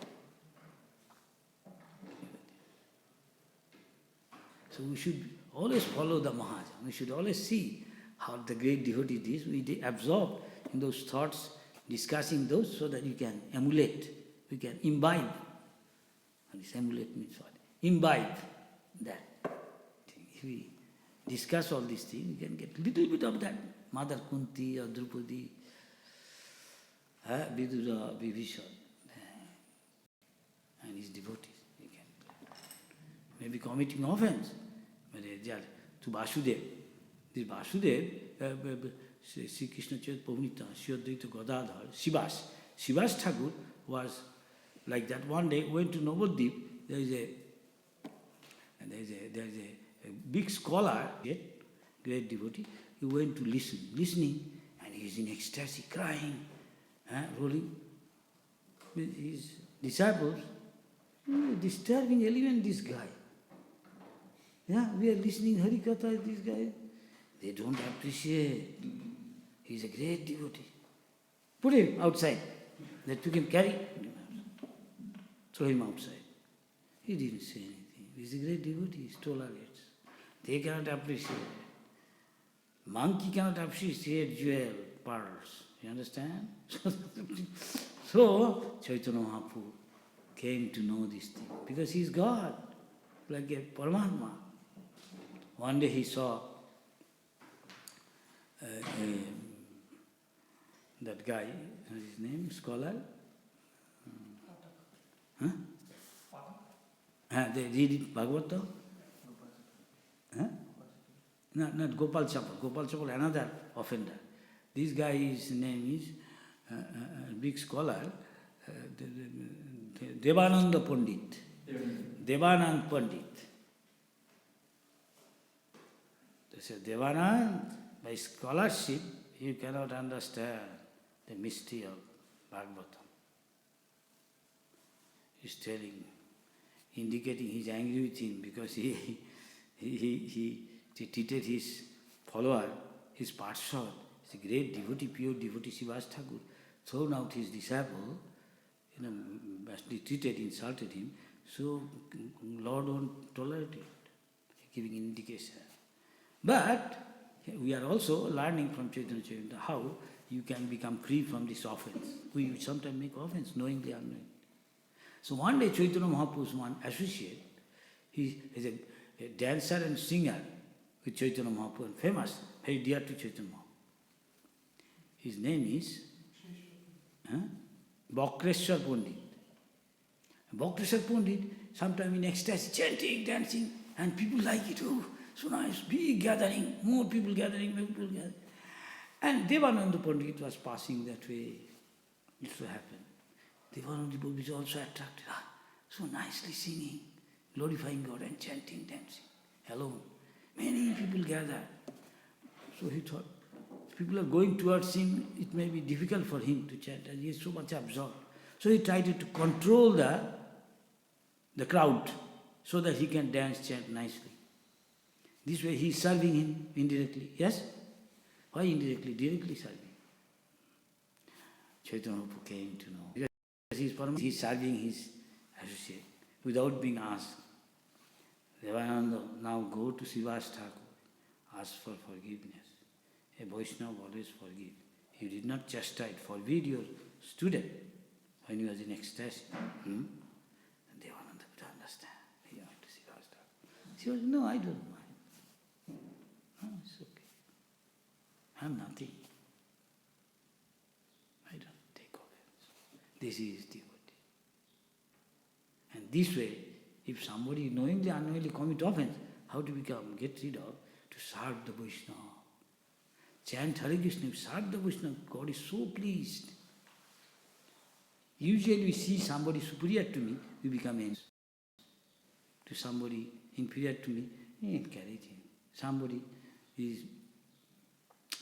So we should always follow the Mahajan. We should always see how the great devotee is. We absorb in those thoughts, discussing those so that you can emulate, you can imbibe. And this emulate means what? Imbibe that thing. If we discuss all these things, you can get a little bit of that. Mother Kunti or Draupadi, Vidura, Vibhishan, and his devotees. You can maybe committing offense. But they are to Vasudev. This Vasudev, Sri Krishna Chaitanya Prabhu Sri Advaita Gadadhar, Shivas Thakur was like that. One day went to Navadvip. There is a big scholar, great devotee. He went to listening, and he is in ecstasy, crying, rolling with his disciples. Disturbing element, this guy. Yeah, we are listening Harikatha, this guy. They don't appreciate. He is a great devotee. Put him outside. They took him, throw him outside. He didn't say anything. He's a great devotee, he tolerates. They cannot appreciate. Monkey cannot appreciate jewel, pearls. You understand? So Chaitanya Mahaprabhu came to know this thing. Because he is God, like a Paramatma. One day he saw that guy, his name, scholar. Huh? They read it, Bhagavatam? Huh? No, not Gopal Chapal. Gopal Chapal, another offender. This guy, his name is big scholar, Devananda Pandit. Devanand Pandit. They say, Devanand, by scholarship, you cannot understand the mystery of Bhagavatam. He's telling, indicating he's angry with him because he treated his follower, his Parshad, he's a great devotee, pure devotee, Srivas Thakur, thrown out his disciple, badly treated, insulted him, so Lord won't tolerate it, giving indication. But we are also learning from Chaitanya Charitamrita how you can become free from this offense. We sometimes make offense, knowingly or unknowingly. So one day Chaitanya Mahaprabhu's one associate, he is a dancer and singer with Chaitanya Mahaprabhu, famous, very dear to Chaitanya Mahaprabhu. His name is Bhakreshwar Pandit. Bhakreshwar Pandit, sometimes in ecstasy, chanting, dancing, and people like it. Oh, so nice, big gathering, more people gathering, more people gathering. And Devananda Pandit was passing that way. It so happened. Devananda Pandit was also attracted. So nicely singing, glorifying God and chanting, dancing, alone. Many people gathered. So he thought, people are going towards him, it may be difficult for him to chant, and he is so much absorbed. So he tried to control the crowd so that he can dance, chant nicely. This way he is serving him indirectly. Yes? Why indirectly? Directly serving. Chaitanya Mahaprabhu came to know. Because he is serving his associate without being asked. Devananda, now go to Srivas Thakur, ask for forgiveness. A Vaishnava always forgive. You did not chastise, forbid your student when he was in ecstasy. And Devananda would understand. He went to Srivas Thakur. She was, no, I don't mind. No, it's okay. I'm nothing. I don't take offense. This is devotee. And this way, if somebody knowingly, unknowingly commit offense, how to get rid of? To serve the Vaishnava. Chant Hare Krishna, serve the Vaishnava. God is so pleased. Usually we see somebody superior to me, we become envious. To somebody inferior to me, encourage him. Somebody is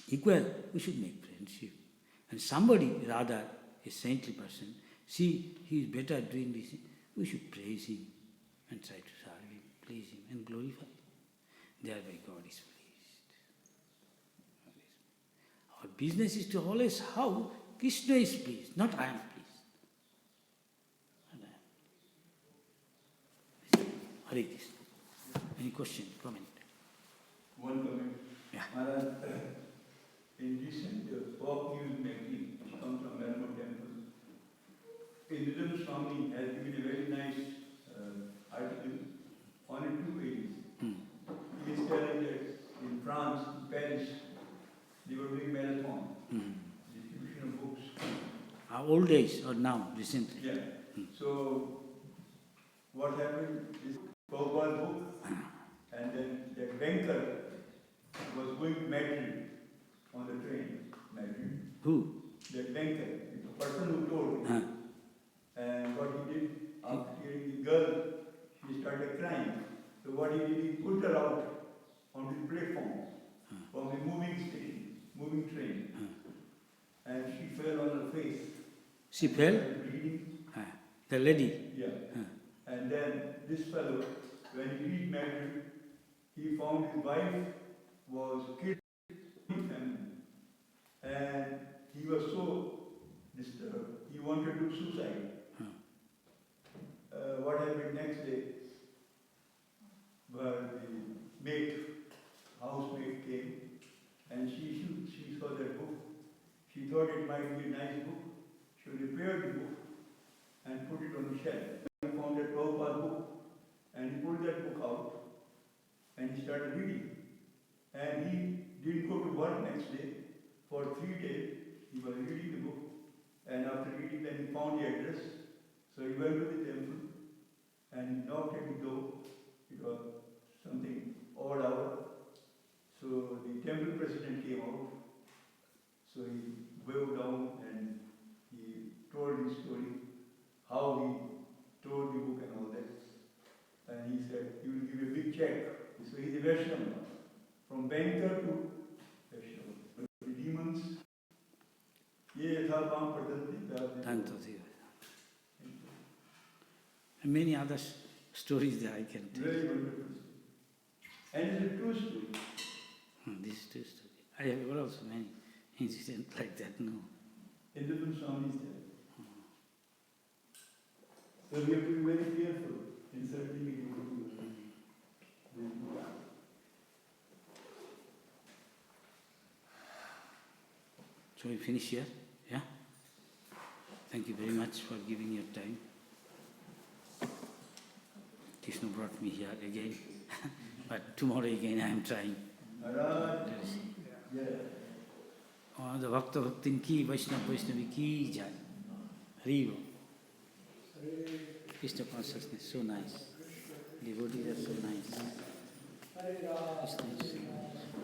equal, we should make friendship. And somebody, rather, a saintly person, see, he is better doing this, we should praise him and try to serve him, please him and glorify him. Thereby God is pleased. Our business is to always how Krishna is pleased, not I am pleased. Hare Krishna. Any question, comment? One comment. Yeah. Maharaj, in recent pop news magazine, which comes from Melbourne temple, Swami has given a very nice article on it 2 ways. He is telling that in France, in Paris, they were doing marathon, distribution of books. Old days or now, recently? Yeah. So, what happened is Prabhupada's book, and then that banker was going to Madrid on the train. Madrid. Who? That banker, the person who told him. And what he did, after hearing the girl, she started crying. So what he did, he put her out on the platform from a moving train. And she fell on her face. She fell? Bleeding. The lady? Yeah. And then this fellow, when he reached Madrid, he found his wife was killed in his family. And he was so disturbed, he wanted to do suicide. What happened next day? shelf. He found that Prabhupada book and he pulled that book out and he started reading. And he didn't go to work next day. For 3 days, he was reading the book. And after reading, then he found the address. So he went to the temple and he knocked at the door. It was something odd hour. So the temple president came out. So he bowed down and he told his story, how he told the book and all that. And he said, he will give a big check. So he's a Vaishnava. From banker to Vaishnava. But the demons, ye tha paam padante. And many other stories that I can tell. Very wonderful. And it's a true story. This is true story. I have also many incidents like that, no. Individual Swami is there. So we have to be very careful in certain meetings. So we finish here, yeah? Thank you very much for giving your time. Krishna brought me here again, but tomorrow again I am trying. Oh, the Bhakta Bhaktin ki, Vaishnava Vaishnavi ki jai. Hare. Krishna consciousness, so nice. Devotees are so nice. Krishna is so nice.